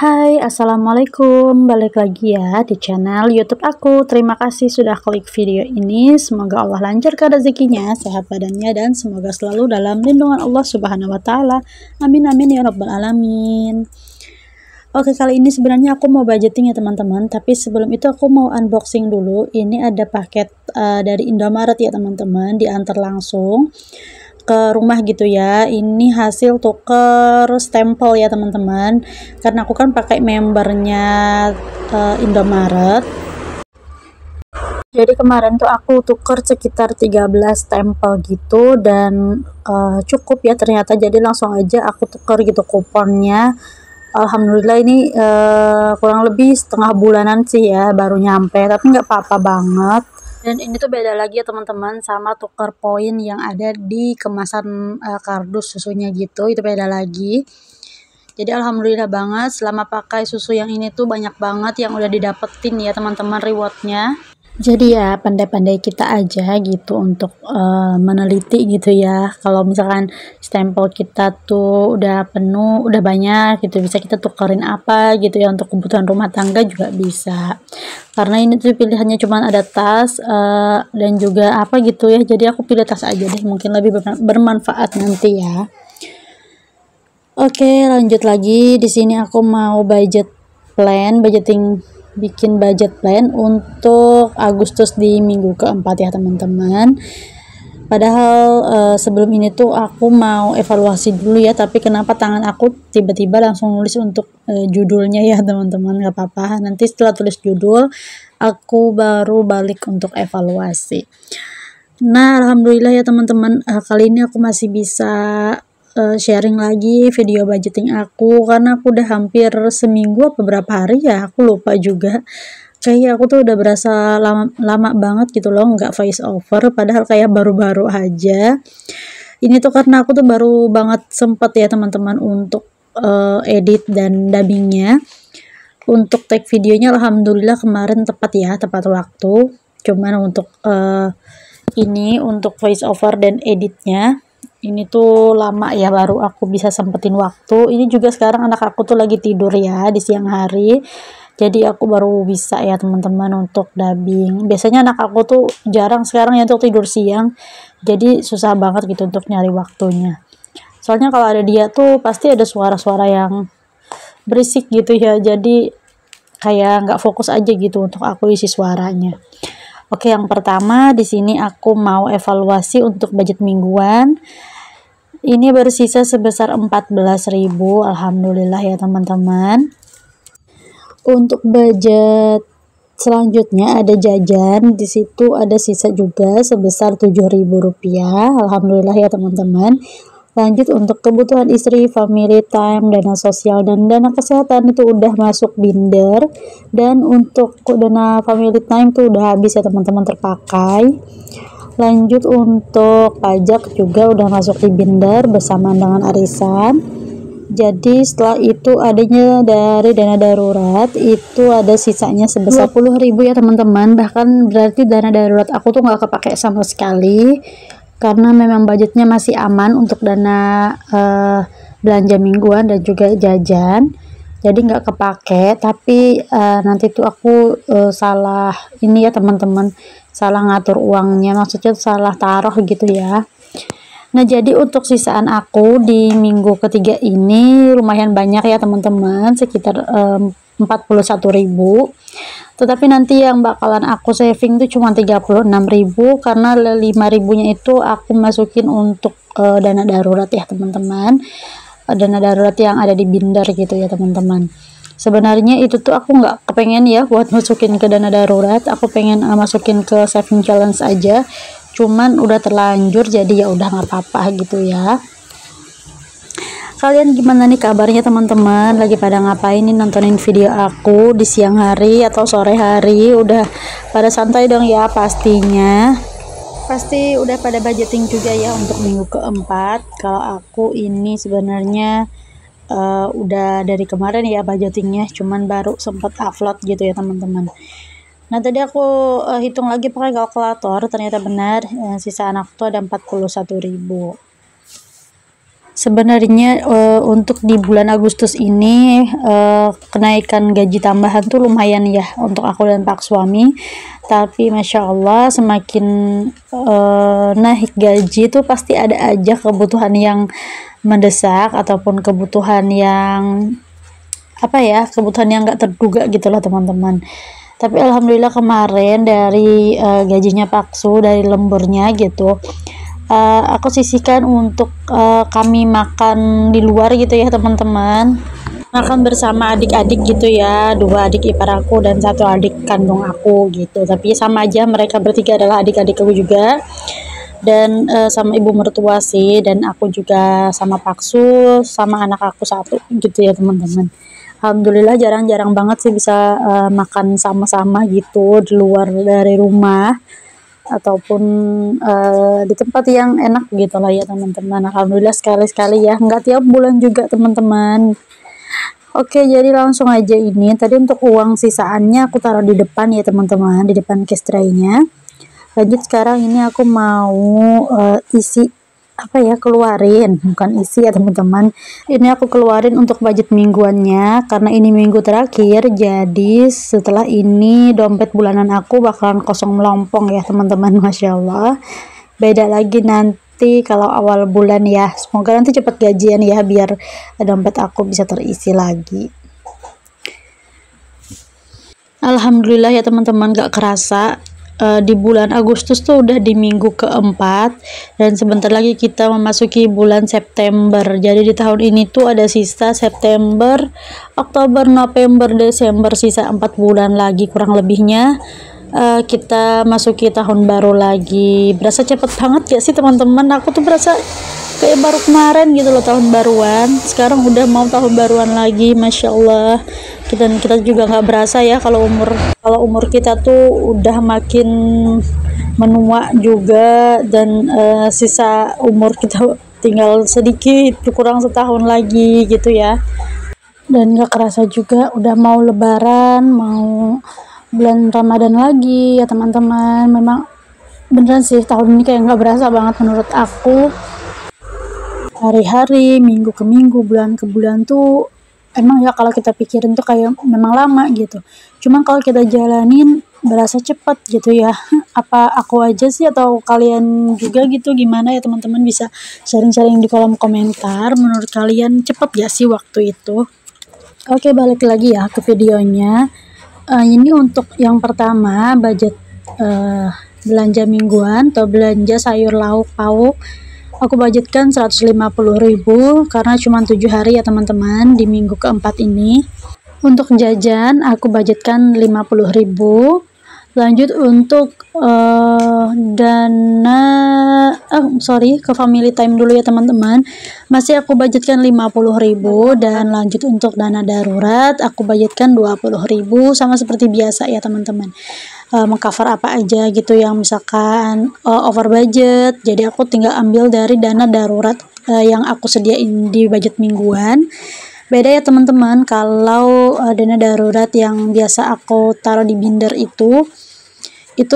Hai, assalamualaikum. Balik lagi ya di channel YouTube aku. Terima kasih sudah klik video ini. Semoga Allah lancarkan rezekinya, sehat badannya, dan semoga selalu dalam lindungan Allah Subhanahu wa Ta'ala. Amin, amin ya Rabbal 'Alamin. Oke, kali ini sebenarnya aku mau budgeting ya teman-teman. Tapi sebelum itu aku mau unboxing dulu. Ini ada paket dari Indomaret ya teman-teman, diantar langsung ke rumah gitu ya. Ini hasil tuker stempel ya teman-teman, karena aku kan pakai membernya Indomaret. Jadi kemarin tuh aku tuker sekitar 13 stempel gitu, dan cukup ya ternyata. Jadi langsung aja aku tuker gitu kuponnya. Alhamdulillah ini kurang lebih setengah bulanan sih ya baru nyampe, tapi nggak apa-apa banget. Dan ini tuh beda lagi ya teman-teman sama tuker poin yang ada di kemasan kardus susunya gitu, itu beda lagi. Jadi alhamdulillah banget selama pakai susu yang ini tuh banyak banget yang udah didapetin ya teman-teman rewardnya. Jadi ya pandai-pandai kita aja gitu untuk meneliti gitu ya. Kalau misalkan stempel kita tuh udah penuh, udah banyak gitu, bisa kita tukerin apa gitu ya, untuk kebutuhan rumah tangga juga bisa. Karena ini tuh pilihannya cuma ada tas dan juga apa gitu ya. Jadi aku pilih tas aja deh, mungkin lebih bermanfaat nanti ya. Oke, lanjut lagi. Di sini aku mau bikin budget plan untuk Agustus di minggu keempat ya teman-teman. Padahal sebelum ini tuh aku mau evaluasi dulu ya, tapi kenapa tangan aku tiba-tiba langsung nulis untuk judulnya ya teman-teman. Gak apa-apa, nanti setelah tulis judul aku baru balik untuk evaluasi. Nah alhamdulillah ya teman-teman, kali ini aku masih bisa sharing lagi video budgeting aku, karena aku udah hampir seminggu apa berapa hari ya, aku lupa juga. Kayak aku tuh udah berasa lama banget gitu loh nggak voice over, padahal kayak baru-baru aja. Ini tuh karena aku tuh baru banget sempet ya teman-teman untuk edit dan dubbingnya. Untuk tag videonya alhamdulillah kemarin tepat waktu. Cuman untuk ini untuk voice over dan editnya ini tuh lama ya, baru aku bisa sempetin waktu. Ini juga sekarang anak aku tuh lagi tidur ya di siang hari, jadi aku baru bisa ya teman-teman untuk dubbing. Biasanya anak aku tuh jarang sekarang ya untuk tidur siang, jadi susah banget gitu untuk nyari waktunya. Soalnya kalau ada dia tuh pasti ada suara-suara yang berisik gitu ya, jadi kayak nggak fokus aja gitu untuk aku isi suaranya. Oke, yang pertama di sini aku mau evaluasi untuk budget mingguan. Ini bersisa sebesar 14.000, alhamdulillah ya teman-teman. Untuk budget selanjutnya ada jajan, di situ ada sisa juga sebesar 7.000 rupiah, alhamdulillah ya teman-teman. Lanjut untuk kebutuhan istri, family time, dana sosial, dan dana kesehatan itu udah masuk binder. Dan untuk dana family time tuh udah habis ya teman-teman, terpakai. Lanjut untuk pajak juga udah masuk di binder bersama dengan arisan. Jadi setelah itu adanya dari dana darurat itu ada sisanya sebesar 20.000 ya teman-teman. Bahkan berarti dana darurat aku tuh nggak kepake sama sekali, karena memang budgetnya masih aman untuk dana belanja mingguan dan juga jajan, jadi nggak kepake. Tapi nanti tuh aku salah ini ya teman-teman, salah ngatur uangnya, maksudnya salah taruh gitu ya. Nah jadi untuk sisaan aku di minggu ketiga ini lumayan banyak ya teman-teman, sekitar 41.000. Tetapi nanti yang bakalan aku saving tuh cuma 36.000, karena 5.000 nya itu aku masukin untuk dana darurat ya teman-teman. Dana darurat yang ada di binder gitu ya teman-teman. Sebenarnya itu tuh aku nggak kepengen ya buat masukin ke dana darurat, aku pengen masukin ke saving challenge aja. Cuman udah terlanjur, jadi ya udah nggak apa-apa gitu ya. Kalian gimana nih kabarnya teman-teman? Lagi pada ngapain nih nontonin video aku di siang hari atau sore hari? Udah pada santai dong ya pastinya. Pasti udah pada budgeting juga ya untuk minggu keempat. Kalau aku ini sebenarnya udah dari kemarin ya budgetingnya, cuman baru sempet upload gitu ya teman-teman. Nah tadi aku hitung lagi pakai kalkulator, ternyata benar sisa anak tuh ada 41.000. Sebenarnya untuk di bulan Agustus ini kenaikan gaji tambahan tuh lumayan ya untuk aku dan Pak suami. Tapi Masya Allah semakin naik gaji tuh pasti ada aja kebutuhan yang mendesak ataupun kebutuhan yang kebutuhan yang nggak terduga gitu lah teman-teman. Tapi alhamdulillah kemarin dari gajinya Pak Su, dari lemburnya gitu, aku sisihkan untuk kami makan di luar gitu ya teman-teman, makan bersama adik-adik gitu ya, 2 adik ipar aku dan 1 adik kandung aku gitu. Tapi sama aja, mereka bertiga adalah adik-adik aku juga, dan sama ibu mertua sih, dan aku juga sama Paksu sama anak aku 1 gitu ya teman-teman. Alhamdulillah jarang-jarang banget sih bisa makan sama-sama gitu di luar dari rumah ataupun di tempat yang enak gitu lah ya teman-teman. Alhamdulillah sekali-sekali ya, nggak tiap bulan juga teman-teman. Oke, jadi langsung aja, ini tadi untuk uang sisaannya aku taruh di depan ya teman-teman, di depan cash tray-nya. Lanjut sekarang ini aku mau isi keluarin, bukan isi ya teman-teman, ini aku keluarin untuk budget mingguannya karena ini minggu terakhir. Jadi setelah ini dompet bulanan aku bakalan kosong melompong ya teman-teman. Masya Allah, beda lagi nanti kalau awal bulan ya. Semoga nanti cepat gajian ya biar dompet aku bisa terisi lagi. Alhamdulillah ya teman-teman, gak kerasa di bulan Agustus tuh udah di minggu keempat, dan sebentar lagi kita memasuki bulan September. Jadi di tahun ini tuh ada sisa September, Oktober, November, Desember, sisa 4 bulan lagi kurang lebihnya. Kita masuki tahun baru lagi. Berasa cepet banget ya sih teman-teman, aku tuh berasa kayak baru kemarin gitu loh tahun baruan, sekarang udah mau tahun baruan lagi. Masya Allah, kita juga nggak berasa ya kalau umur kita tuh udah makin menua juga, dan sisa umur kita tinggal sedikit, kurang setahun lagi gitu ya. Dan nggak kerasa juga udah mau lebaran, mau bulan Ramadan lagi ya teman-teman. Memang beneran sih tahun ini kayak nggak berasa banget menurut aku. Hari-hari, minggu ke minggu, bulan ke bulan tuh emang ya kalau kita pikirin tuh kayak memang lama gitu. Cuma kalau kita jalanin berasa cepat gitu ya. Apa aku aja sih atau kalian juga gitu? Gimana ya teman-teman, bisa sharing-sharing di kolom komentar. Menurut kalian cepet gak sih waktu itu? Oke, balik lagi ya ke videonya. Ini untuk yang pertama, budget belanja mingguan atau belanja sayur lauk pauk. Aku budgetkan 150.000 karena cuma 7 hari ya teman-teman di minggu keempat ini. Untuk jajan aku budgetkan 50.000. Lanjut untuk ke family time dulu ya teman-teman. Masih aku budgetkan 50.000, dan lanjut untuk dana darurat aku budgetkan 20.000, sama seperti biasa ya teman-teman. Mengcover apa aja gitu yang misalkan over budget, jadi aku tinggal ambil dari dana darurat yang aku sediain di budget mingguan. Beda ya teman-teman, kalau dana darurat yang biasa aku taruh di binder itu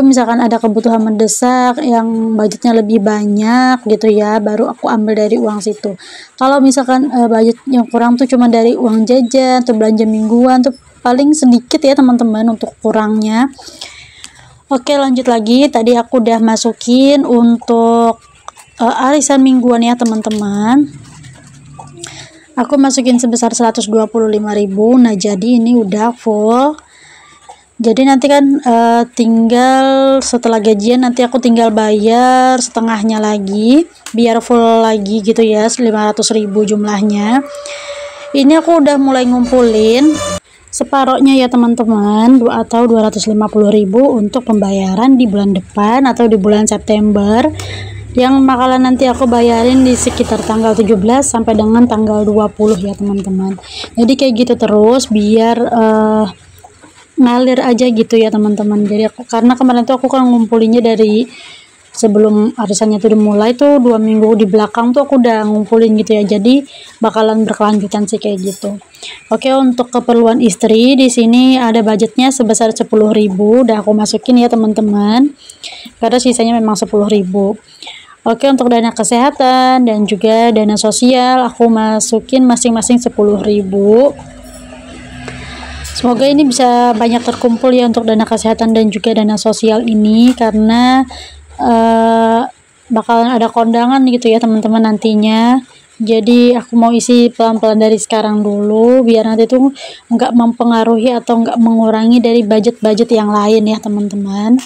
misalkan ada kebutuhan mendesak yang budgetnya lebih banyak gitu ya, baru aku ambil dari uang situ. Kalau misalkan budget yang kurang tuh cuma dari uang jajan atau belanja mingguan tuh paling sedikit ya teman-teman untuk kurangnya. Oke, lanjut lagi. Tadi aku udah masukin untuk arisan mingguan ya teman-teman. Aku masukin sebesar 125.000. Nah, jadi ini udah full. Jadi nanti kan tinggal setelah gajian nanti aku tinggal bayar setengahnya lagi biar full lagi gitu ya, 500.000 jumlahnya. Ini aku udah mulai ngumpulin separohnya ya teman-teman, atau 250.000 untuk pembayaran di bulan depan atau di bulan September, yang bakalan nanti aku bayarin di sekitar tanggal 17 sampai dengan tanggal 20 ya teman-teman. Jadi kayak gitu terus biar ngalir aja gitu ya teman-teman. Jadi karena kemarin tuh aku kan ngumpulinnya dari sebelum arisannya tuh dimulai tuh 2 minggu di belakang tuh aku udah ngumpulin gitu ya, jadi bakalan berkelanjutan sih kayak gitu. Oke, untuk keperluan istri di sini ada budgetnya sebesar 10.000, udah aku masukin ya teman-teman, karena sisanya memang 10.000. Oke, untuk dana kesehatan dan juga dana sosial aku masukin masing-masing 10.000. Semoga ini bisa banyak terkumpul ya untuk dana kesehatan dan juga dana sosial ini, karena bakalan ada kondangan gitu ya teman-teman nantinya. Jadi aku mau isi pelan-pelan dari sekarang dulu biar nanti tuh nggak mempengaruhi atau nggak mengurangi dari budget-budget yang lain ya teman-teman.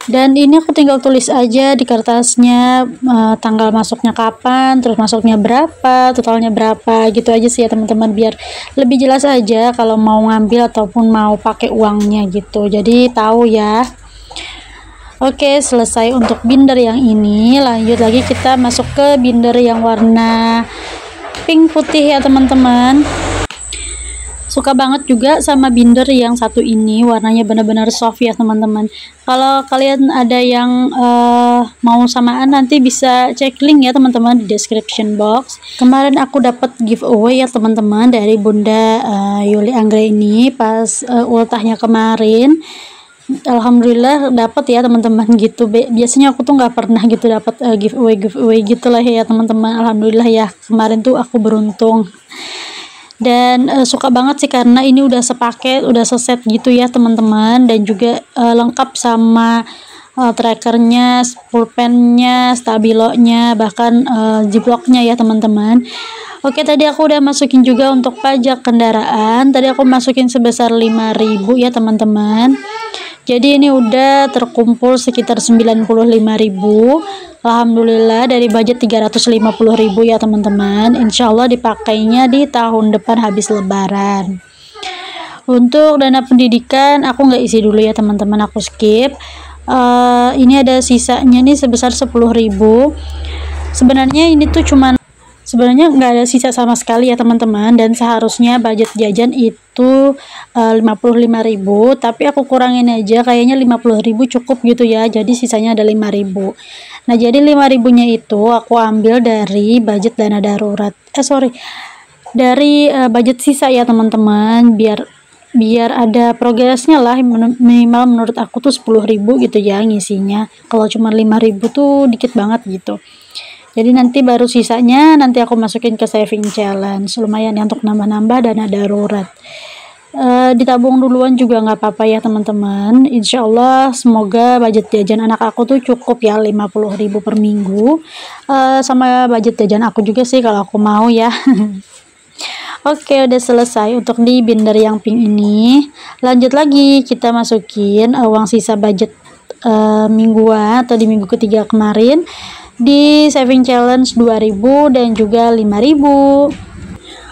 Dan ini aku tinggal tulis aja di kertasnya tanggal masuknya kapan, terus masuknya berapa, totalnya berapa, gitu aja sih ya teman-teman, biar lebih jelas aja kalau mau ngambil ataupun mau pakai uangnya gitu, jadi tahu ya. Oke, selesai untuk binder yang ini. Lanjut lagi kita masuk ke binder yang warna pink putih ya teman-teman. Suka banget juga sama binder yang satu ini, warnanya benar-benar soft ya teman-teman. Kalau kalian ada yang mau samaan, nanti bisa cek link ya teman-teman di description box. Kemarin aku dapat giveaway ya teman-teman dari Bunda Yuli Anggra ini pas ultahnya kemarin. Alhamdulillah dapat ya teman-teman gitu. Biasanya aku tuh nggak pernah gitu dapat giveaway gitu lah ya teman-teman. Alhamdulillah ya, kemarin tuh aku beruntung. Dan suka banget sih karena ini udah sepaket, udah seset gitu ya teman-teman, dan juga lengkap sama trackernya, pulpennya, stabilonya, bahkan jiploknya ya teman-teman. Oke, tadi aku udah masukin juga untuk pajak kendaraan. Tadi aku masukin sebesar 5.000 ya teman-teman. Jadi ini udah terkumpul sekitar 95.000. Alhamdulillah dari budget 350.000 ya teman-teman. Insya Allah dipakainya di tahun depan habis lebaran. Untuk dana pendidikan aku nggak isi dulu ya teman-teman, aku skip. Ini ada sisanya nih sebesar 10.000. Sebenarnya ini tuh sebenarnya nggak ada sisa sama sekali ya teman-teman, dan seharusnya budget jajan itu 55.000, tapi aku kurangin aja, kayaknya 50.000 cukup gitu ya, jadi sisanya ada 5.000. Nah, jadi 5.000 nya itu aku ambil dari budget dana darurat, dari budget sisa ya teman-teman, biar ada progresnya lah. Minimal menurut aku tuh 10.000 gitu ya ngisinya, kalau cuma 5.000 tuh dikit banget gitu. Jadi nanti baru sisanya nanti aku masukin ke saving challenge, lumayan ya untuk nambah-nambah dana darurat. Ditabung duluan juga nggak apa-apa ya teman-teman. Insya Allah semoga budget jajan anak aku tuh cukup ya, 50.000 per minggu. Sama budget jajan aku juga sih kalau aku mau ya. Oke, udah selesai untuk di binder yang pink ini. Lanjut lagi kita masukin uang sisa budget mingguan atau di minggu ketiga kemarin di saving challenge 2.000 dan juga 5.000.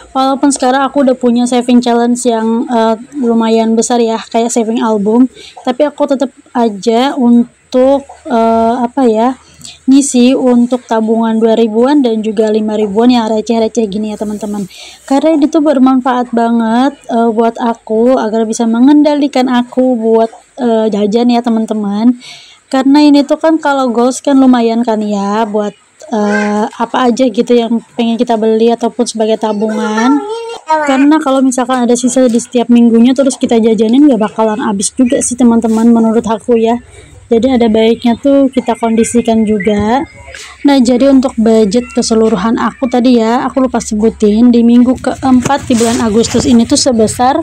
Walaupun sekarang aku udah punya saving challenge yang lumayan besar ya, kayak saving album, tapi aku tetap aja untuk ngisi untuk tabungan 2.000-an dan juga 5.000-an yang receh-receh gini ya teman-teman, karena itu bermanfaat banget buat aku agar bisa mengendalikan aku buat jajan ya teman-teman. Karena ini tuh kan kalau goals kan lumayan kan ya buat apa aja gitu yang pengen kita beli ataupun sebagai tabungan. Karena kalau misalkan ada sisa di setiap minggunya terus kita jajanin, ya bakalan habis juga sih teman-teman menurut aku ya. Jadi ada baiknya tuh kita kondisikan juga. Nah, jadi untuk budget keseluruhan aku tadi ya, aku lupa sebutin, di minggu keempat di bulan Agustus ini tuh sebesar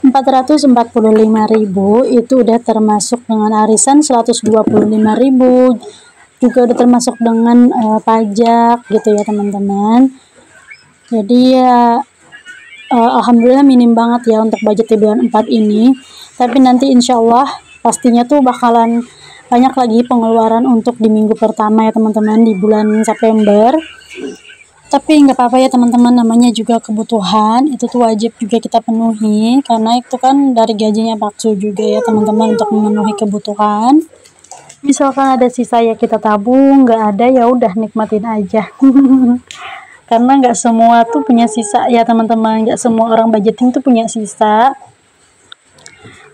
445.000, itu udah termasuk dengan arisan 125.000, juga udah termasuk dengan pajak gitu ya teman-teman. Jadi ya alhamdulillah minim banget ya untuk budget di bulan 4 ini, tapi nanti insya Allah pastinya tuh bakalan banyak lagi pengeluaran untuk di minggu pertama ya teman-teman di bulan September. Tapi nggak apa-apa ya teman-teman, namanya juga kebutuhan, itu tuh wajib juga kita penuhi, karena itu kan dari gajinya bakso juga ya teman-teman untuk memenuhi kebutuhan. Misalkan ada sisa ya kita tabung, nggak ada ya udah nikmatin aja. Karena nggak semua tuh punya sisa ya teman-teman, nggak semua orang budgeting tuh punya sisa.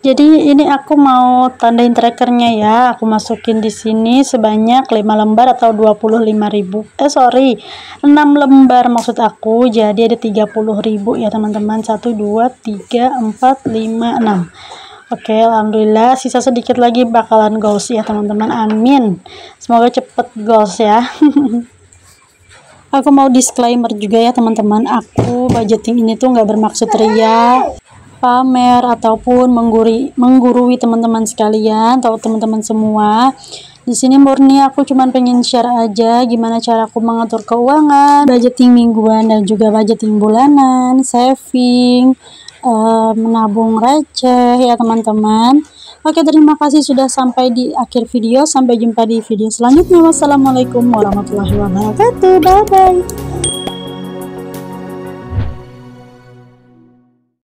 Jadi ini aku mau tandain trackernya ya, aku masukin di sini sebanyak 5 lembar atau 25.000. 6 lembar maksud aku, jadi ada 30.000 ya teman-teman. 1 2 3 4 5 6. Oke, alhamdulillah sisa sedikit lagi bakalan goals ya teman-teman, amin, semoga cepet goals ya. Aku mau disclaimer juga ya teman-teman, aku budgeting ini tuh nggak bermaksud ria, pamer, ataupun menggurui teman-teman sekalian atau teman-teman semua. Di sini murni aku cuman pengen share aja gimana cara aku mengatur keuangan, budgeting mingguan dan juga budgeting bulanan, saving, menabung receh ya teman-teman. Oke, terima kasih sudah sampai di akhir video. Sampai jumpa di video selanjutnya. Wassalamualaikum warahmatullahi wabarakatuh. Bye bye.